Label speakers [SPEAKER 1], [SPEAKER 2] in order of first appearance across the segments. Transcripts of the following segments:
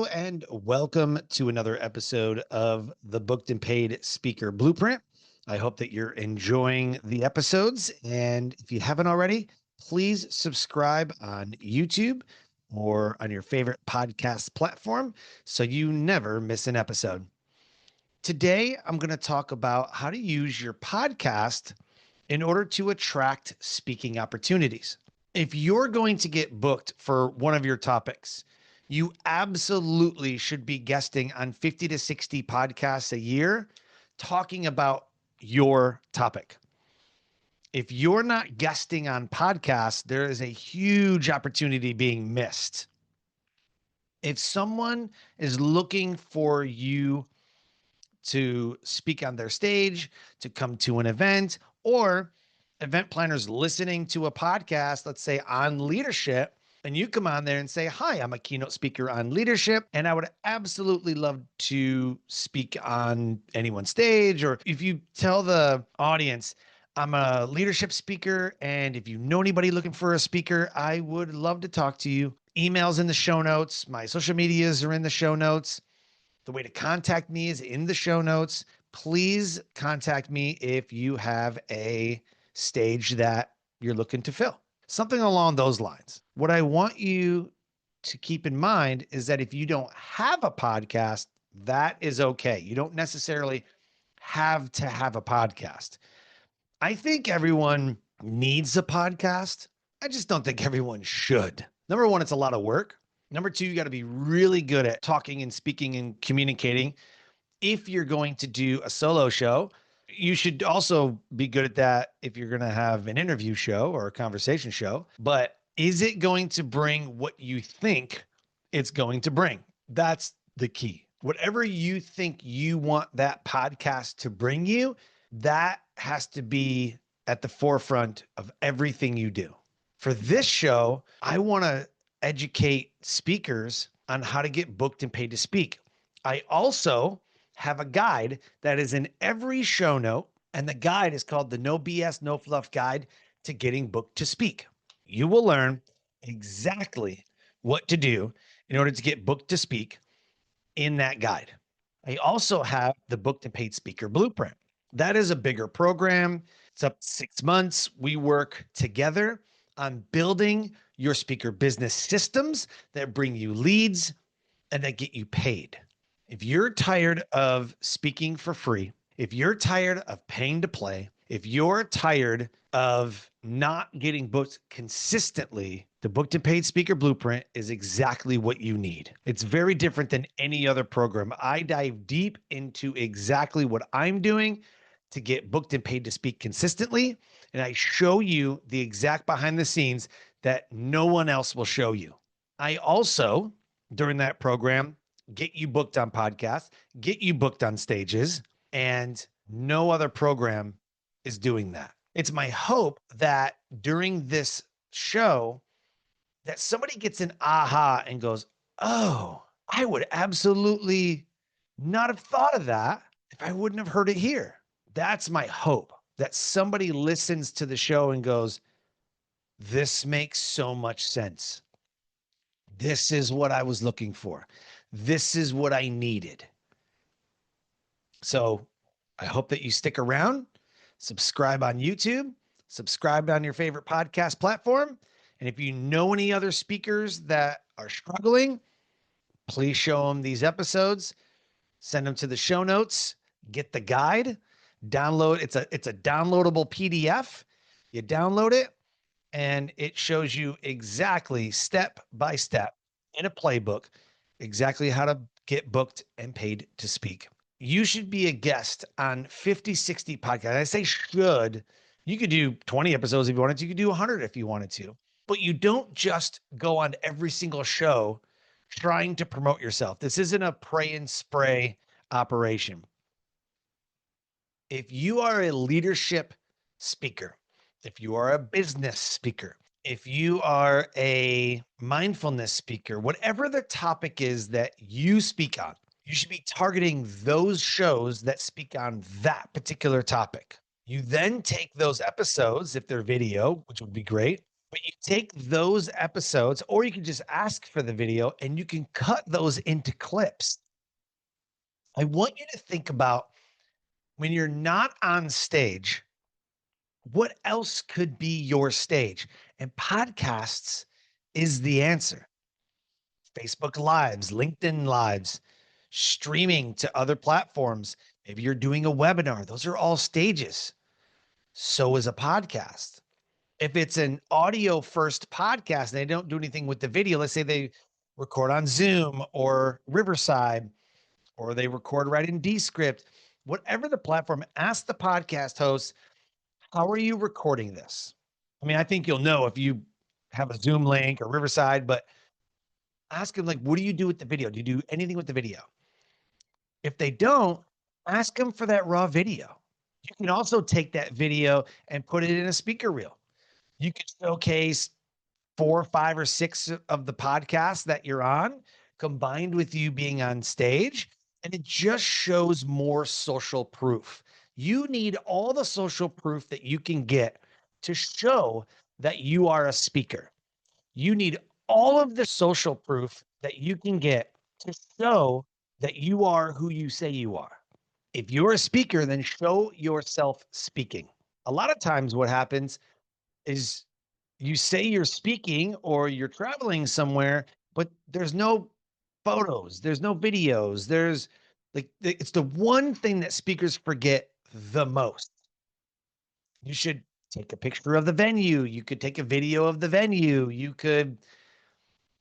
[SPEAKER 1] Hello, and welcome to another episode of the Booked and Paid Speaker Blueprint. I hope that you're enjoying the episodes. And if you haven't already, please subscribe on YouTube or on your favorite podcast platform so you never miss an episode. Today, I'm going to talk about how to use your podcast in order to attract speaking opportunities. If you're going to get booked for one of your topics, you absolutely should be guesting on 50 to 60 podcasts a year talking about your topic. If you're not guesting on podcasts, there is a huge opportunity being missed. If someone is looking for you to speak on their stage, to come to an event, or event planners listening to a podcast, let's say on leadership, and you come on there and say, hi, I'm a keynote speaker on leadership, and I would absolutely love to speak on anyone's stage. Or if you tell the audience, I'm a leadership speaker, and if you know anybody looking for a speaker, I would love to talk to you. Email's in the show notes. My social medias are in the show notes. The way to contact me is in the show notes. Please contact me if you have a stage that you're looking to fill. Something along those lines. What I want you to keep in mind is that if you don't have a podcast, that is okay. You don't necessarily have to have a podcast. I think everyone needs a podcast. I just don't think everyone should. Number one, it's a lot of work. Number two, you got to be really good at talking and speaking and communicating. If you're going to do a solo show, you should also be good at that if you're going to have an interview show or a conversation show. But is it going to bring what you think it's going to bring? That's the key. Whatever you think you want that podcast to bring you, that has to be at the forefront of everything you do. For this show, I want to educate speakers on how to get booked and paid to speak. I also have a guide that is in every show note, and the guide is called the No BS, No Fluff Guide to Getting Booked to Speak. You will learn exactly what to do in order to get booked to speak in that guide. I also have the Booked and Paid Speaker Blueprint. That is a bigger program. It's up 6 months. We work together on building your speaker business systems that bring you leads and that get you paid. If you're tired of speaking for free, if you're tired of paying to play, if you're tired of not getting booked consistently, the Booked and Paid Speaker Blueprint is exactly what you need. It's very different than any other program. I dive deep into exactly what I'm doing to get booked and paid to speak consistently. And I show you the exact behind the scenes that no one else will show you. I also, during that program, get you booked on podcasts, get you booked on stages, and no other program is doing that. It's my hope that during this show that somebody gets an aha and goes, oh, I would absolutely not have thought of that if I wouldn't have heard it here. That's my hope, that somebody listens to the show and goes, this makes so much sense. This is what I was looking for. This is what I needed. So I hope that you stick around, subscribe on YouTube, subscribe on your favorite podcast platform. And if you know any other speakers that are struggling, please show them these episodes, send them to the show notes, get the guide, download. It's a downloadable PDF. You download it and it shows you exactly step by step in a playbook, exactly how to get booked and paid to speak. You should be a guest on 50, 60 podcasts. I say should. You could do 20 episodes if you wanted to. You could do 100 if you wanted to. But you don't just go on every single show trying to promote yourself. This isn't a pray and spray operation. If you are a leadership speaker, if you are a business speaker, if you are a mindfulness speaker, whatever the topic is that you speak on, you should be targeting those shows that speak on that particular topic. You then take those episodes, if they're video, which would be great, But you take those episodes, or you can just ask for the video and you can cut those into clips. I want you to think about when you're not on stage, what else could be your stage? And podcasts is the answer. Facebook Lives, LinkedIn Lives, streaming to other platforms. Maybe you're doing a webinar. Those are all stages. So is a podcast. If it's an audio first podcast and they don't do anything with the video, let's say they record on Zoom or Riverside, or they record right in Descript, whatever the platform, ask the podcast host, how are you recording this? I mean, I think you'll know if you have a Zoom link or Riverside, but ask them, like, what do you do with the video? Do you do anything with the video? If they don't, ask them for that raw video. You can also take that video and put it in a speaker reel. You could showcase 4, 5, or 6 of the podcasts that you're on, combined with you being on stage, and it just shows more social proof. You need all the social proof that you can get to show that you are a speaker. You need all of the social proof that you can get to show that you are who you say you are. If you're a speaker, then show yourself speaking. A lot of times what happens is you say you're speaking or you're traveling somewhere, but there's no photos, there's no videos. There's like, it's the one thing that speakers forget the most. You should take a picture of the venue. You could take a video of the venue. You could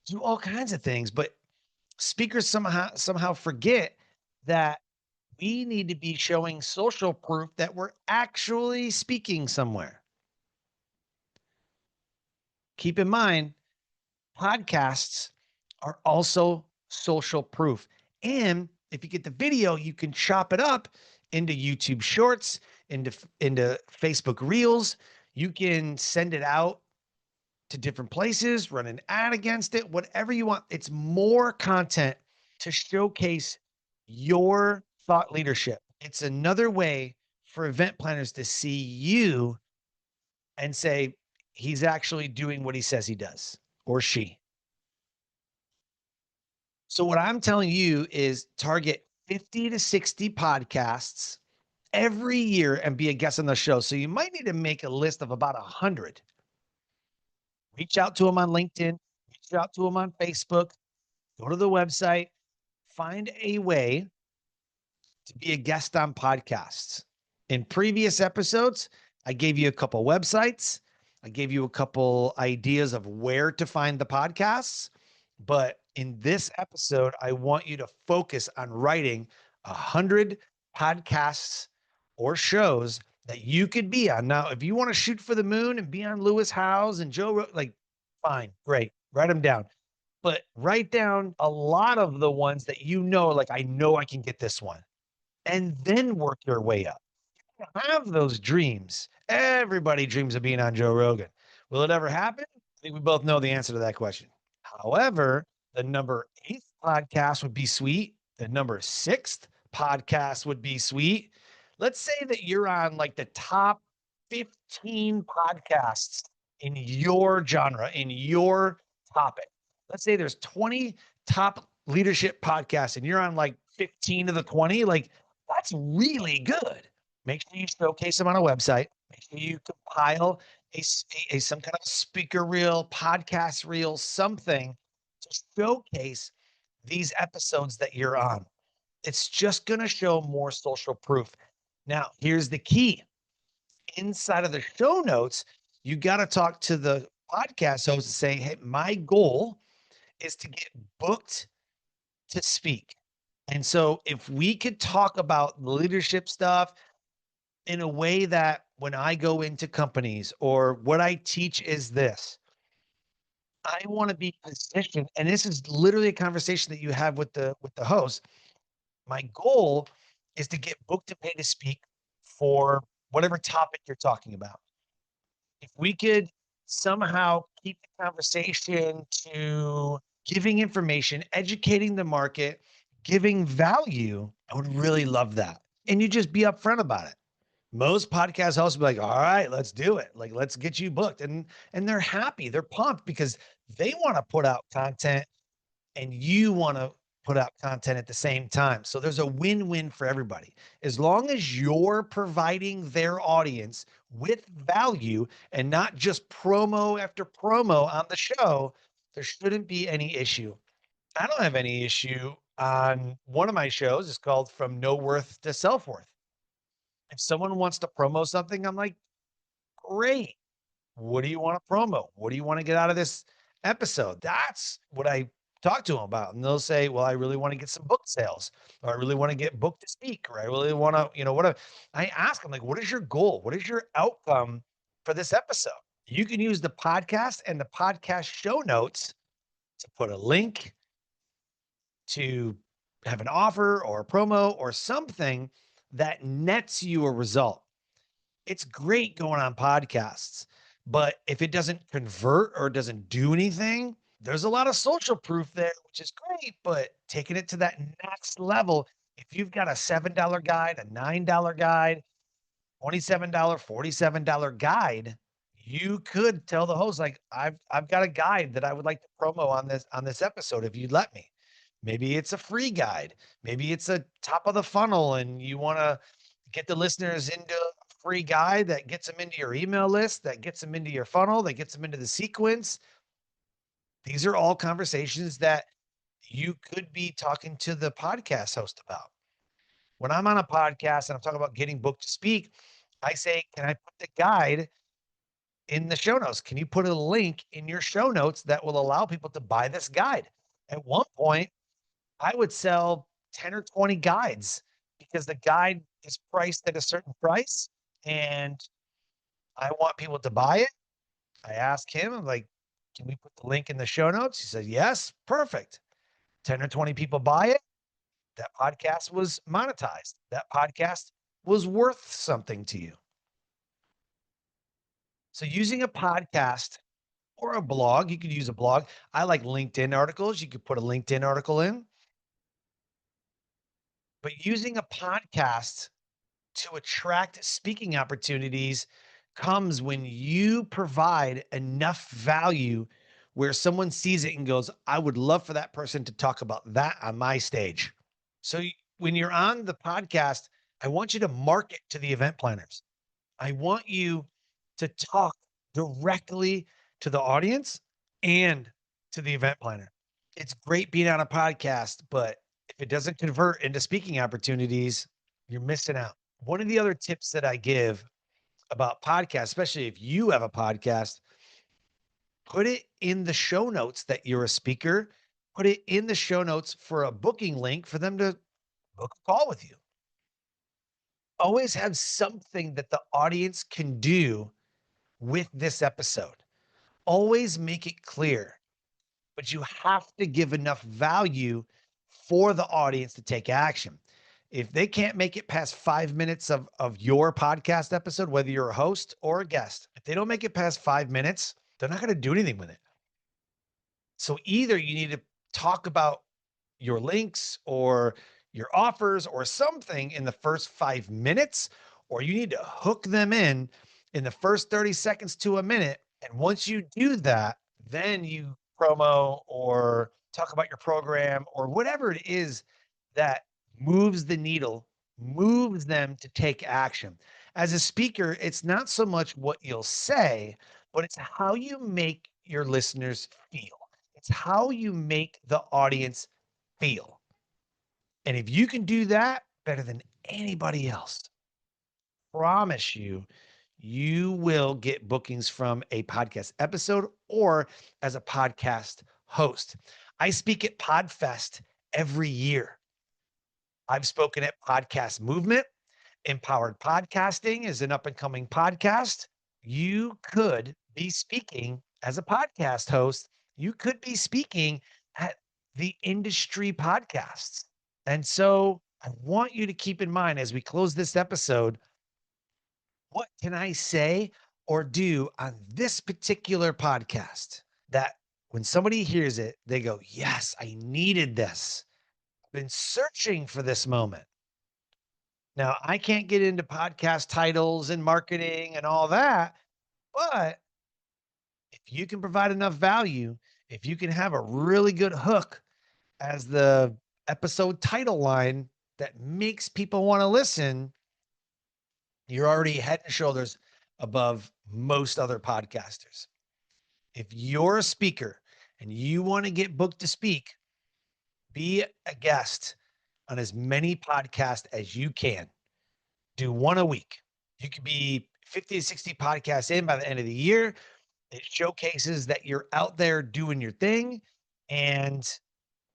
[SPEAKER 1] do all kinds of things, but speakers somehow forget that we need to be showing social proof that we're actually speaking somewhere. Keep in mind, podcasts are also social proof. And if you get the video, you can chop it up into YouTube Shorts, into Facebook Reels. You can send it out to different places, run an ad against it, whatever you want. It's more content to showcase your thought leadership. It's another way for event planners to see you and say, he's actually doing what he says he does, or she. So what I'm telling you is target 50 to 60 podcasts every year and be a guest on the show. So you might need to make a list of about 100. Reach out to them on LinkedIn, reach out to them on Facebook, go to the website, find a way to be a guest on podcasts. In previous episodes, I gave you a couple websites. I gave you a couple ideas of where to find the podcasts. But in this episode, I want you to focus on writing 100 podcasts or shows that you could be on. Now, if you want to shoot for the moon and be on Lewis Howes and Joe, like, fine, great, write them down. But write down a lot of the ones that you know, like, I know I can get this one, and then work your way up. Have those dreams. Everybody dreams of being on Joe Rogan. Will it ever happen? I think we both know the answer to that question. However, the number 8th podcast would be sweet. The number 6th podcast would be sweet. Let's say that you're on like the top 15 podcasts in your genre, in your topic. Let's say there's 20 top leadership podcasts and you're on like 15 of the 20. Like, that's really good. Make sure you showcase them on a website. Make sure you compile some kind of speaker reel, podcast reel, something to showcase these episodes that you're on. It's just going to show more social proof. Now, here's the key. Inside of the show notes, you got to talk to the podcast host and say, hey, my goal is to get booked to speak. And so if we could talk about leadership stuff in a way that when I go into companies, or what I teach is this, I want to be positioned, and this is literally a conversation that you have with the host. My goal is to get booked and paid to speak for whatever topic you're talking about. If we could somehow keep the conversation to giving information, educating the market, giving value, I would really love that. And you just be upfront about it. Most podcast hosts will be like, all right, let's do it. Like, let's get you booked. And they're happy, they're pumped because they want to put out content and you want to put out content at the same time. So there's a win-win for everybody. As long as you're providing their audience with value and not just promo after promo on the show, there shouldn't be any issue. I don't have any issue on one of my shows. It's called From No Worth to Self Worth. If someone wants to promo something, I'm like, great. What do you want to promo? What do you want to get out of this episode? That's what I talk to them about. And they'll say, well, I really want to get some book sales, or I really want to get booked to speak, or I really want to, whatever. I ask them, like, what is your goal? What is your outcome for this episode? You can use the podcast and the podcast show notes to put a link to have an offer or a promo or something that nets you a result. It's great going on podcasts, but if it doesn't convert or doesn't do anything, there's a lot of social proof there, which is great, but taking it to that next level, if you've got a $7 guide, a $9 guide, $27, $47 guide, you could tell the host, like, I've got a guide that I would like to promo on this episode if you'd let me. Maybe it's a free guide. Maybe it's a top of the funnel and you want to get the listeners into a free guide that gets them into your email list, that gets them into your funnel, that gets them into the sequence. These are all conversations that you could be talking to the podcast host about. When I'm on a podcast and I'm talking about getting booked to speak, I say, can I put the guide in the show notes? Can you put a link in your show notes that will allow people to buy this guide? At one point, I would sell 10 or 20 guides because the guide is priced at a certain price and I want people to buy it. I asked him, I'm like, can we put the link in the show notes? He said, yes, perfect. 10 or 20 people buy it. That podcast was monetized. That podcast was worth something to you. So using a podcast or a blog, you could use a blog. I like LinkedIn articles. You could put a LinkedIn article in. But using a podcast to attract speaking opportunities comes when you provide enough value where someone sees it and goes, I would love for that person to talk about that on my stage. So when you're on the podcast, I want you to market to the event planners. I want you to talk directly to the audience and to the event planner. It's great being on a podcast, but if it doesn't convert into speaking opportunities, you're missing out. One of the other tips that I give about podcasts, especially if you have a podcast, put it in the show notes that you're a speaker, put it in the show notes for a booking link for them to book a call with you. Always have something that the audience can do with this episode. Always make it clear, but you have to give enough value for the audience to take action. If they can't make it past 5 minutes of your podcast episode, whether you're a host or a guest, if they don't make it past 5 minutes, they're not going to do anything with it. So either you need to talk about your links or your offers or something in the first 5 minutes, or you need to hook them in the first 30 seconds to a minute. And once you do that, then you promo or talk about your program or whatever it is that moves the needle, moves them to take action. As a speaker, it's not so much what you'll say, but it's how you make your listeners feel. It's how you make the audience feel. And if you can do that better than anybody else, promise you, you will get bookings from a podcast episode or as a podcast host. I speak at PodFest every year. I've spoken at Podcast Movement. Empowered Podcasting is an up and coming podcast. You could be speaking as a podcast host. You could be speaking at the industry podcasts. And so I want you to keep in mind as we close this episode, what can I say or do on this particular podcast that when somebody hears it, they go, yes, I needed this. I've been searching for this moment. Now, I can't get into podcast titles and marketing and all that, but if you can provide enough value, if you can have a really good hook as the episode title line that makes people want to listen, you're already head and shoulders above most other podcasters. If you're a speaker and you want to get booked to speak, be a guest on as many podcasts as you can. Do one a week. You could be 50 to 60 podcasts in by the end of the year. It showcases that you're out there doing your thing. And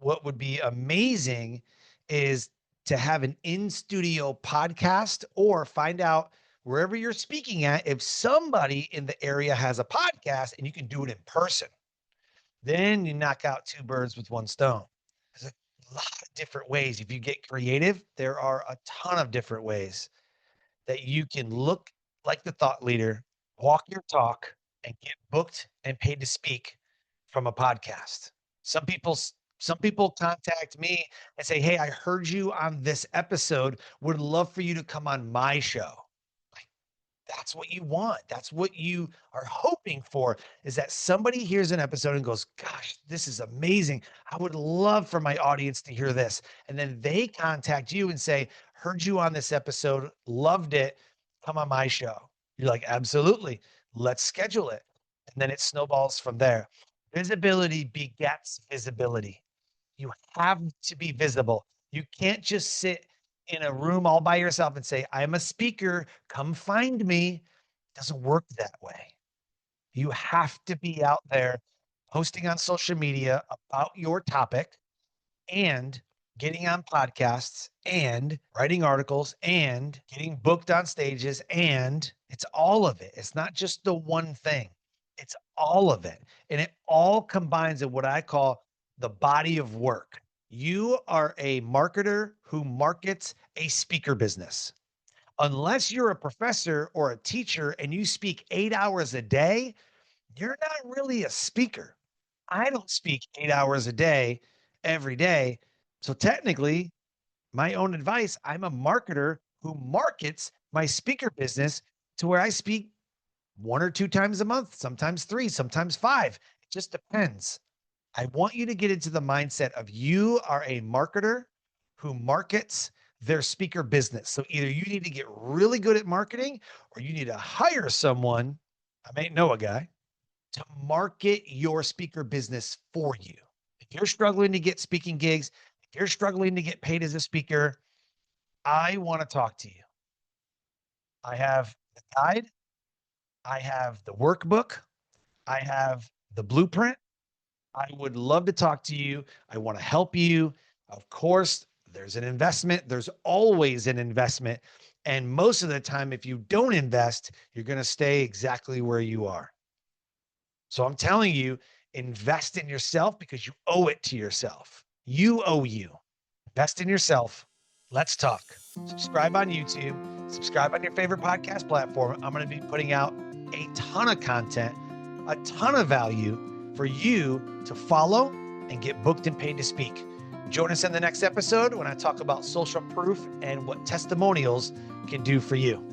[SPEAKER 1] what would be amazing is to have an in-studio podcast, or find out wherever you're speaking at, if somebody in the area has a podcast and you can do it in person. Then you knock out two birds with one stone. There's a lot of different ways. If you get creative, there are a ton of different ways that you can look like the thought leader, walk your talk, and get booked and paid to speak from a podcast. Some people some people contact me and say, "Hey, I heard you on this episode. Would love for you to come on my show." Like, that's what you want. That's what you are hoping for, is that somebody hears an episode and goes, "Gosh, this is amazing. I would love for my audience to hear this." And then they contact you and say, "Heard you on this episode, loved it. Come on my show." You're like, "Absolutely. Let's schedule it." And then it snowballs from there. Visibility begets visibility. You have to be visible. You can't just sit in a room all by yourself and say, "I'm a speaker, come find me." It doesn't work that way. You have to be out there posting on social media about your topic, and getting on podcasts, and writing articles, and getting booked on stages. And it's all of it. It's not just the one thing. It's all of it. And it all combines in what I call the body of work. You are a marketer who markets a speaker business. Unless you're a professor or a teacher and you speak 8 hours a day, you're not really a speaker. I don't speak 8 hours a day every day. So technically, my own advice, I'm a marketer who markets my speaker business to where I speak 1 or 2 times a month, sometimes 3, sometimes 5. It just depends. I want you to get into the mindset of you are a marketer who markets their speaker business. So either you need to get really good at marketing, or you need to hire someone, I may know a guy, to market your speaker business for you. If you're struggling to get speaking gigs, if you're struggling to get paid as a speaker, I want to talk to you. I have the guide, I have the workbook, I have the blueprint. I would love to talk to you. I want to help you. Of course, there's an investment. There's always an investment. And most of the time, if you don't invest, you're going to stay exactly where you are. So I'm telling you, invest in yourself, because you owe it to yourself. You owe you. Invest in yourself. Let's talk. Subscribe on YouTube. Subscribe on your favorite podcast platform. I'm going to be putting out a ton of content, a ton of value for you to follow and get booked and paid to speak. Join us in the next episode when I talk about social proof and what testimonials can do for you.